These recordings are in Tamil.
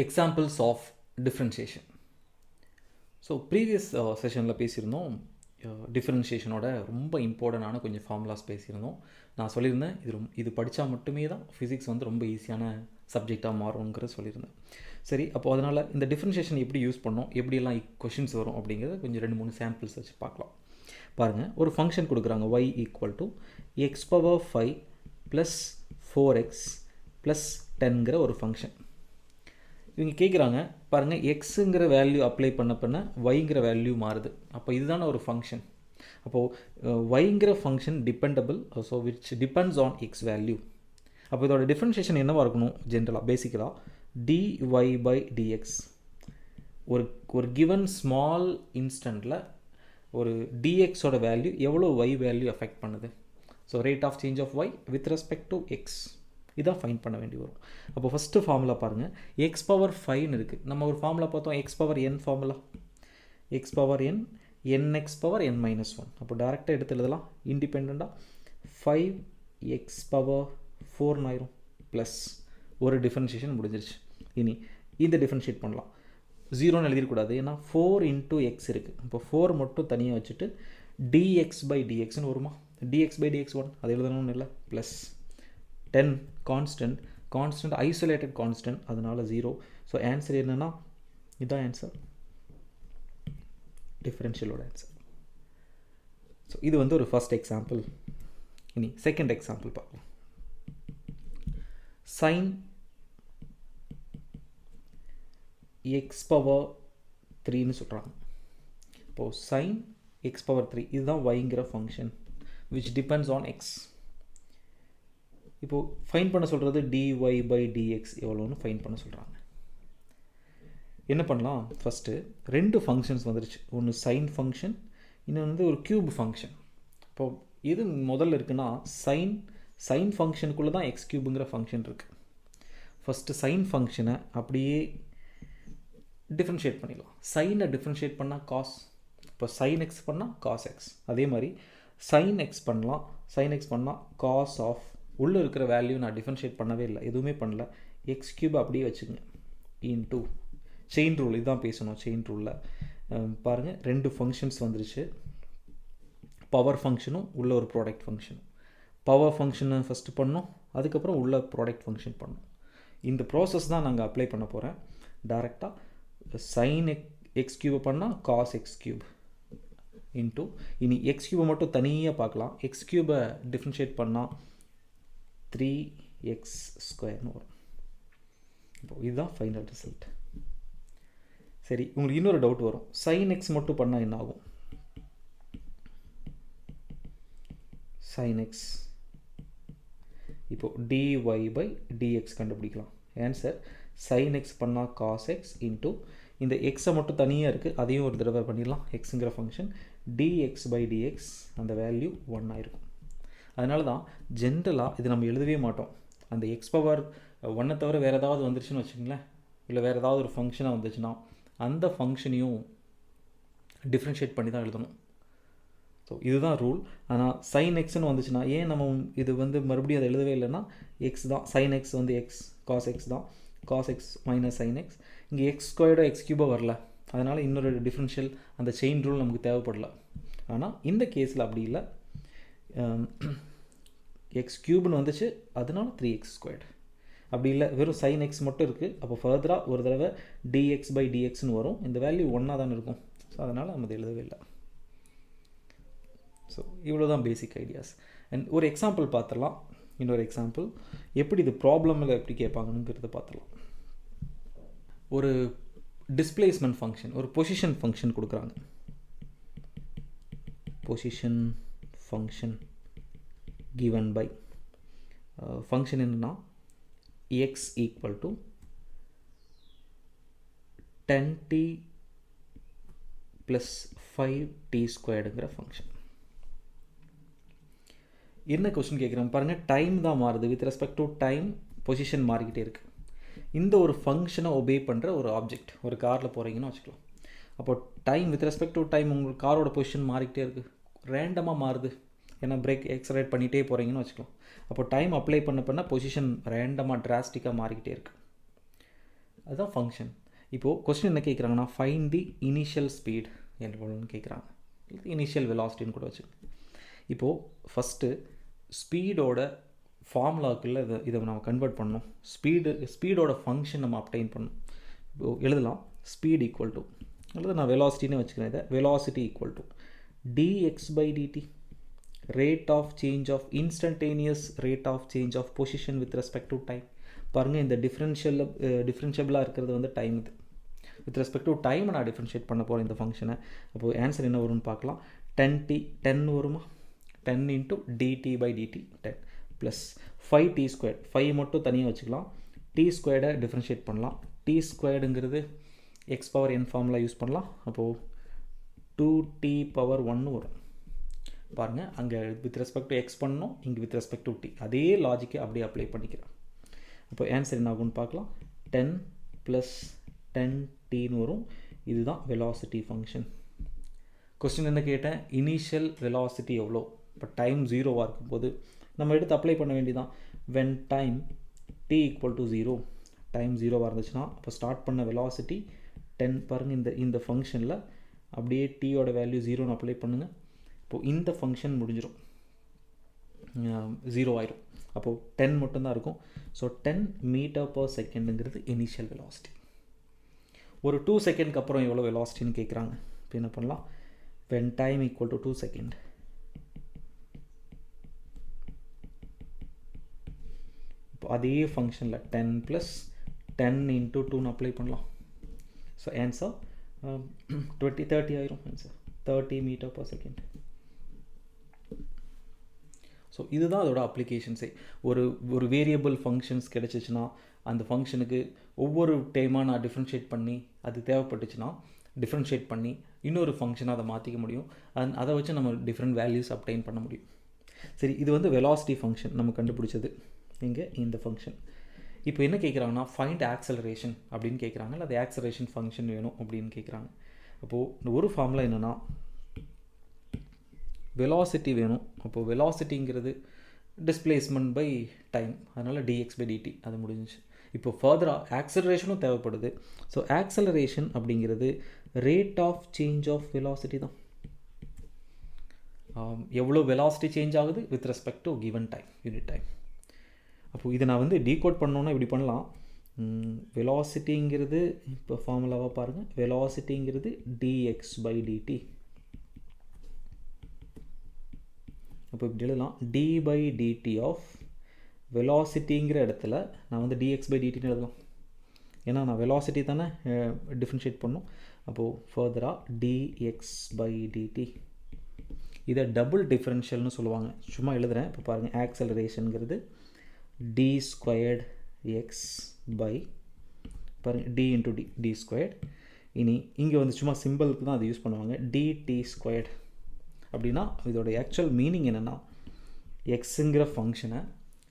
Examples of differentiation. So previous செஷனில் பேசியிருந்தோம் டிஃப்ரென்ஷியேஷனோட ரொம்ப இம்பார்ட்டண்டான கொஞ்சம் ஃபார்முலாஸ் பேசியிருந்தோம். நான் சொல்லியிருந்தேன் இது படித்தா மட்டுமே தான் ஃபிசிக்ஸ் வந்து ரொம்ப ஈஸியான சப்ஜெக்டாக மாறும்ங்கிற சொல்லியிருந்தேன். சரி, அப்போது அதனால் இந்த டிஃப்ரென்ஷியேஷன் எப்படி யூஸ் பண்ணோம், எப்படியெல்லாம் கொஷின்ஸ் வரும் அப்படிங்கிறத கொஞ்சம் 2-3 சாம்பிள்ஸ் வச்சு பார்க்கலாம். பாருங்கள், ஒரு ஃபங்க்ஷன் கொடுக்குறாங்க y = x⁵ + 4x + 10ங்கிற ஒரு ஃபங்க்ஷன். இவங்க கேட்குறாங்க, பாருங்கள், எக்ஸுங்கிற வேல்யூ அப்ளை பண்ண ஒய்ங்கிற வேல்யூ மாறுது. அப்போ இதுதானே ஒரு ஃபங்க்ஷன். அப்போது ஒய்ங்கிற function dependable, so which depends on x value. அப்போ இதோட டிஃப்ரென்ஷியேஷன் என்னவாக இருக்கணும்? ஜென்ரலாக பேசிக்கலாக dy/dx. ஒரு கிவன் ஸ்மால் இன்ஸ்டண்ட்டில் ஒரு dxோட வேல்யூ எவ்வளோ y வேல்யூ அஃபெக்ட் பண்ணுது. So rate of change of y with respect to x, இதான் ஃபைன் பண்ண வேண்டி வரும். அப்போ ஃபஸ்ட்டு ஃபார்முலா பாருங்கள், x⁵ இருக்குது. நம்ம ஒரு ஃபார்முலா பார்த்தோம், x⁴n ஃபார்முலா, x⁴n nx⁴n - 1. அப்போ டேரெக்டாக எடுத்து எழுதலாம் இண்டிபெண்ட்டாக. 5x⁴ ஆயிரும் ப்ளஸ் ஒரு டிஃப்ரென்ஷியேஷன் முடிஞ்சிருச்சு. இனி இந்த டிஃப்ரென்ஷியேட் பண்ணலாம். 0ன்னு எழுதிடக்கூடாது, ஏன்னா 4 × x இருக்குது. இப்போ 4 மட்டும் தனியாக வச்சுட்டு dx/dxன்னு வருமா? dx/dx 1 அது எழுதணும்னு இல்லை, ப்ளஸ் 10 கான்ஸ்டன்ட் ஐசோலேட்டட் கான்ஸ்டன்ட், அதனால 0. ஸோ ஆன்சர் என்னன்னா இதுதான் ஆன்சர், டிஃபரன்ஷியலோட ஆன்சர். ஸோ இது வந்து ஒரு ஃபர்ஸ்ட் எக்ஸாம்பிள். இனி செகண்ட் எக்ஸாம்பிள் பார்க்கலாம். sin x⁴ சொல்கிறாங்க. இப்போது sin x⁴ இதுதான் yங்கிற function which depends on x. இப்போது ஃபைன் பண்ண சொல்கிறது dy/dx எவ்வளோன்னு ஃபைன் பண்ண சொல்கிறாங்க. என்ன பண்ணலாம்? ஃபஸ்ட்டு 2 ஃபங்க்ஷன்ஸ் வந்துருச்சு. ஒன்று சைன் ஃபங்க்ஷன், இன்னொன்று வந்து ஒரு க்யூப் ஃபங்க்ஷன். இப்போது எது முதல்ல இருக்குன்னா சைன் ஃபங்க்ஷனுக்குள்ளே தான் x³ ஃபங்க்ஷன் இருக்குது. ஃபஸ்ட்டு சைன் ஃபங்க்ஷனை அப்படியே டிஃப்ரென்ஷியேட் பண்ணிடலாம். சைனை டிஃப்ரென்ஷியேட் பண்ணால் காஸ், இப்போ sin x பண்ணால் cos x. அதே மாதிரி sin x பண்ணலாம், sin x பண்ணால் cos ஆஃப், உள்ளே இருக்கிற வேல்யூ நான் டிஃப்ரென்ஷியேட் பண்ணவே இல்லை, எதுவுமே பண்ணல, x³ அப்படியே வச்சுக்கோங்க இன்டூ செயின் ரூல். இதுதான் பேசணும் செயின் ரூலில். பாருங்கள், 2 ஃபங்க்ஷன்ஸ் வந்துருச்சு. பவர் ஃபங்க்ஷனும் உள்ள ஒரு ப்ராடக்ட் ஃபங்க்ஷனும். பவர் ஃபங்க்ஷனை ஃபஸ்ட்டு பண்ணோம், அதுக்கப்புறம் உள்ள ப்ராடக்ட் ஃபங்க்ஷன் பண்ணோம். இந்த ப்ராசஸ் தான் நாங்கள் அப்ளை பண்ண போகிறேன். டேரெக்டாக sin x³ பண்ணால் cos x³ இன்டூ, இனி x³ மட்டும் தனியாக பார்க்கலாம். x³ டிஃப்ரென்ஷியேட் பண்ணால் 3x² வரும். இப்போது இதுதான் ஃபைனல் ரிசல்ட். சரி, உங்களுக்கு இன்னொரு டவுட் வரும், sin x மட்டும் பண்ணால் என்ன ஆகும்? sin x இப்போது dy/dx கண்டுபிடிக்கலாம். ஆன்சர் sin x பண்ணால் cos x இன்டூ இந்த எக்ஸை மட்டும் தனியாக இருக்குது, அதையும் ஒரு தடவை பண்ணிடலாம். எக்ஸுங்கிற ஃபங்க்ஷன் dx/dx அந்த வேல்யூ 1 ஆயிருக்கும். அதனால தான் ஜென்ரலாக இது நம்ம எழுதவே மாட்டோம். அந்த x⁴1 தவிர வேறு ஏதாவது வந்துருச்சுன்னு வச்சுங்களேன், இல்லை வேறு ஏதாவது ஒரு ஃபங்க்ஷனாக வந்துச்சுன்னா அந்த ஃபங்க்ஷனையும் டிஃப்ரென்ஷியேட் பண்ணி தான் எழுதணும். ஸோ இதுதான் ரூல். ஆனால் sin xன்னு வந்துச்சுன்னா, ஏன் நம்ம இது வந்து மறுபடியும் அதை எழுதவே இல்லைன்னா, எக்ஸ் தான் sin x வந்து எக்ஸ், cos x தான் cos x - sin x. இங்கே x² x³ வரல, அதனால் இன்னொரு டிஃப்ரென்ஷியல் அந்த செயின் ரூல் நமக்கு தேவைப்படல. ஆனால் இந்த கேஸில் அப்படி இல்லை, x³ வந்துச்சு, அதனால 3x². அப்படி இல்லை, வெறும் sin x மட்டும் இருக்குது. அப்போ ஃபர்தராக ஒரு தடவை dx/dxன்னு வரும், இந்த வேல்யூ 1 தானே இருக்கும். ஸோ அதனால் நம்ம இது எழுதவே இல்லை. ஸோ இவ்வளோ தான் பேசிக் ஐடியாஸ். அண்ட் ஒரு எக்ஸாம்பிள் பார்த்துடலாம். இன்னொரு எக்ஸாம்பிள் எப்படி இது ப்ராப்ளமில் எப்படி கேட்பாங்கங்கிறத பார்த்துடலாம். ஒரு டிஸ்பிளேஸ்மெண்ட் ஃபங்க்ஷன், ஒரு பொசிஷன் ஃபங்க்ஷன் கொடுக்குறாங்க. Position function given by function என்னன்னா x = 10t + 5t²ங்கிற ஃபங்க்ஷன். என்ன கொஸ்டின் கேட்குறோம் பாருங்கள், டைம் தான் மாறுது, with respect to time position மாறிக்கிட்டே இருக்குது. இந்த ஒரு ஃபங்க்ஷனை ஒபே பண்ணுற ஒரு ஆப்ஜெக்ட், ஒரு காரில் போகிறீங்கன்னு வச்சுக்கலாம். அப்போ time with respect to time உங்களுக்கு காரோட பொசிஷன் மாறிக்கிட்டே இருக்குது, ரேண்டமாக மாறுது, ஏன்னா பிரேக் எக்ஸலரேட் பண்ணிகிட்டே போகிறீங்கன்னு வச்சுக்கலாம். அப்போ டைம் அப்ளை பண்ண பொசிஷன் ரேண்டமாக டிராஸ்டிக்காக மாறிக்கிட்டே இருக்குது. அதுதான் ஃபங்க்ஷன். இப்போது கொஸ்டின் என்ன கேட்குறாங்கன்னா ஃபைண்ட் தி இனிஷியல் ஸ்பீட் எவ்வளோன்னு கேட்குறாங்க, இனிஷியல் வெலாசிட்டின்னு கூட வச்சுக்கோங்க. இப்போது ஃபஸ்ட்டு ஸ்பீடோட ஃபார்முலாக்குள்ளே இதை நம்ம கன்வெர்ட் பண்ணணும். ஸ்பீடோட ஃபங்க்ஷன் நம்ம அப்டைன் பண்ணணும். இப்போது எழுதலாம் ஸ்பீட் ஈக்குவல் டு, அல்லது நான் வெலாசிட்டின்னு வச்சுக்கிறேன், இதை velocity equal to dx by dt, rate of change of instantaneous rate of change of position with respect to time. பாருங்கள், இந்த டிஃப்ரென்ஷியபிளாக இருக்கிறது வந்து டைம். இது வித் ரெஸ்பெக்ட் டு டைம் நான் டிஃப்ரென்ஷியேட் பண்ண போகிறேன் இந்த ஃபங்க்ஷனை. அப்போது ஆன்சர் என்ன வரும்னு பார்க்கலாம். 10 வருமா, 10 into dt by dt 10 plus 5t square, 5 மட்டும் தனியாக வச்சுக்கலாம். t ஸ்கொயர்டை டிஃப்ரென்ஷியேட் பண்ணலாம். t ஸ்கொயர்டுங்கிறது x power n formula use பண்ணலாம். அப்போது 2t பவர் 1 வரும். பாருங்கள், அங்கே வித் ரெஸ்பெக்ட் டு எக்ஸ் பண்ணணும், இங்கே வித் ரெஸ்பெக்ட் டு டி. அதே லாஜிக்கை அப்படியே அப்ளை பண்ணிக்கிறேன். அப்போ ஆன்சர் என்ன ஆகும்னு பார்க்கலாம். 10 ப்ளஸ் 10tன்னு வரும். இதுதான் வெலாசிட்டி ஃபங்க்ஷன். கொஸ்டின் என்ன கேட்டேன், இனிஷியல் வெலாசிட்டி எவ்வளோ. இப்போ டைம் 0வாக இருக்கும்போது நம்ம எடுத்து அப்ளை பண்ண வேண்டியதான். When time t equal to 0, time 0வாக இருந்துச்சுன்னா அப்போ ஸ்டார்ட் பண்ண வெலாசிட்டி 10. பாருங்கள், இந்த ஃபங்க்ஷனில் அப்படியே டீயோட வேல்யூ 0ன்னு அப்ளை பண்ணுங்கள். இப்போது இந்த ஃபங்க்ஷன் முடிஞ்சிடும், 0 ஆயிரும். அப்போது 10 மட்டும்தான் இருக்கும். ஸோ 10 மீட்டர் பர் செகண்டுங்கிறது இனிஷியல் வெலாசிட்டி. ஒரு 2 செகண்ட்க்கு அப்புறம் எவ்வளோ வெலாசிட்டின்னு கேட்குறாங்க. இப்போ என்ன பண்ணலாம், when time equal to 2 second, இப்போ அதே ஃபங்க்ஷனில் 10 ப்ளஸ் 10 into 2ன்னு அப்ளை பண்ணலாம். ஸோ ஆன்சர் 30 ஆயிரும். Answer 30 metre per second. So இதுதான் அதோட அப்ளிகேஷன்ஸே. ஒரு வேரியபிள் ஃபங்க்ஷன்ஸ் கிடச்சிச்சின்னா அந்த ஃபங்க்ஷனுக்கு ஒவ்வொரு டைமாக நான் டிஃப்ரென்ஷியேட் பண்ணி, அது தேவைப்பட்டுச்சுன்னா டிஃப்ரென்ஷியேட் பண்ணி இன்னொரு ஃபங்க்ஷனை அதை மாற்றிக்க முடியும். அதை வச்சு நம்ம டிஃப்ரெண்ட் வேல்யூஸ் அப்டைன் பண்ண முடியும். சரி, இது வந்து வெலாசிட்டி ஃபங்க்ஷன் நம்ம கண்டுபிடிச்சது இங்கே இந்த ஃபங்க்ஷன். இப்போ என்ன கேட்குறாங்கன்னா ஃபைண்ட் ஆக்சலரேஷன் அப்படின்னு கேட்குறாங்க, இல்லை அது ஆக்சலரேஷன் ஃபங்க்ஷன் வேணும் அப்படின்னு கேட்குறாங்க. அப்போது இந்த ஒரு ஃபார்முலா என்னென்னா வெலாசிட்டி வேணும். அப்போது வெலாசிட்டிங்கிறது டிஸ்பிளேஸ்மெண்ட் பை டைம், அதனால் dx by dt அது முடிஞ்சிச்சு. இப்போ ஃபர்தராக ஆக்சலரேஷனும் தேவைப்படுது. ஸோ ஆக்சலரேஷன் அப்படிங்கிறது rate of change of velocity தான். எவ்வளோ வெலாசிட்டி சேஞ்ச் ஆகுது with respect to given time, unit time. அப்போது இதை நான் வந்து டீகோட் பண்ணோன்னா இப்படி பண்ணலாம். வெலாசிட்டிங்கிறது இப்போ ஃபார்முலாவாக பாருங்கள், வெலாசிட்டிங்கிறது dx by dt. அப்போ இப்படி எழுதலாம், d by dt ஆஃப் வெலாசிட்டிங்கிற இடத்துல நான் வந்து dx by dtன்னு எழுதலாம். ஏன்னா நான் வெலாசிட்டி தானே டிஃப்ரென்ஷியேட் பண்ணணும். அப்போது ஃபர்தராக dx by dt, இதை டபுள் டிஃபரன்ஷியல்னு சொல்லுவாங்க. சும்மா எழுதுகிறேன். இப்போ பாருங்கள், ஆக்சலரேஷனுங்கிறது d ஸ்கொயர்டு x பை பாருங்கள் d இன்ட்டு d ஸ்கொயர்டு. இனி இங்கே வந்து சும்மா சிம்பிளுக்கு தான் அது யூஸ் பண்ணுவாங்க, dt ஸ்கொயர்டு. அப்படின்னா இதோட ஆக்சுவல் மீனிங் என்னென்னா, எக்ஸுங்கிற ஃபங்க்ஷனை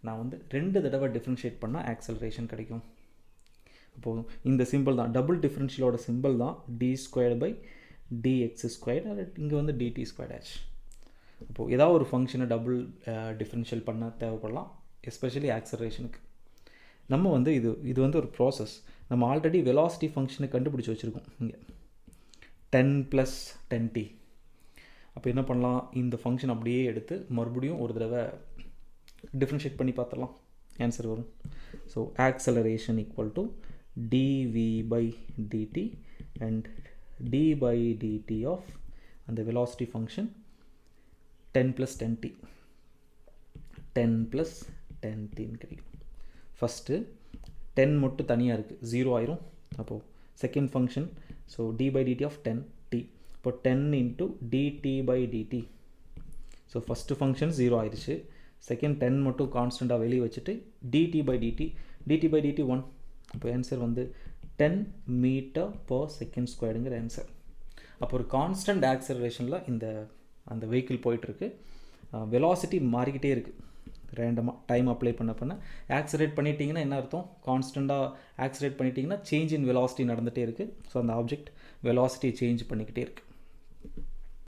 நான் வந்து 2 தடவை டிஃப்ரென்ஷியேட் பண்ணால் ஆக்சலரேஷன் கிடைக்கும். அப்போது இந்த சிம்பிள் தான், டபுள் டிஃப்ரென்ஷியலோட சிம்பிள் தான் d squared by dx squared, அது இங்கே வந்து dt ஸ்கொயர்டு ஆச்சு. அப்போது ஏதாவது ஒரு ஃபங்க்ஷனை டபுள் டிஃப்ரென்ஷியல் பண்ண தேவைப்படலாம், எஸ்பெஷலி ஆக்சலரேஷனுக்கு. நம்ம வந்து இது வந்து ஒரு ப்ராசஸ். நம்ம ஆல்ரெடி வெலாசிட்டி ஃபங்க்ஷனை கண்டுபிடிச்சி வச்சுருக்கோம் இங்கே 10 ப்ளஸ் 10t. அப்போ என்ன பண்ணலாம், இந்த ஃபங்க்ஷன் அப்படியே எடுத்து மறுபடியும் ஒரு தடவை டிஃப்ரென்ஷியேட் பண்ணி பார்த்துடலாம், ஆன்சர் வரும். So acceleration equal to dv by dt and d by dt of அந்த velocity function 10 plus 10t, 10 plus 10tன்னு கிடைக்கும். ஃபஸ்ட்டு 10 மட்டும் தனியாக இருக்குது, 0 ஆயிரும். அப்போது second function, so d by dt of 10t. இப்போ 10 into dt by dt. So first function 0 ஆயிடுச்சு. செகண்ட் 10 மட்டும் கான்ஸ்டண்ட்டாக வெளியே வச்சுட்டு dt by dt 1. அப்போ ஆன்சர் வந்து 10 மீட்டர் பர் செகண்ட் ஸ்கொயர்டுங்கிற ஆன்சர். அப்போ ஒரு கான்ஸ்டன்ட் ஆக்சலரேஷனில் அந்த வெஹிக்கிள் போயிட்டுருக்கு. வெலாசிட்டி மாறிக்கிட்டே இருக்குது ரேண்டமாக டைம் அப்ளை பண்ண ஆக்சலரேட் பண்ணிட்டீங்கன்னா என்ன அர்த்தம், கான்ஸ்டண்ட்டாக ஆக்சலரேட் பண்ணிட்டீங்கன்னா சேஞ்ச் இன் வெலாசிட்டி நடந்துகிட்டே இருக்குது. ஸோ அந்த ஆப்ஜெக்ட் வெலாசிட்டி சேஞ்ச் பண்ணிக்கிட்டே இருக்குது.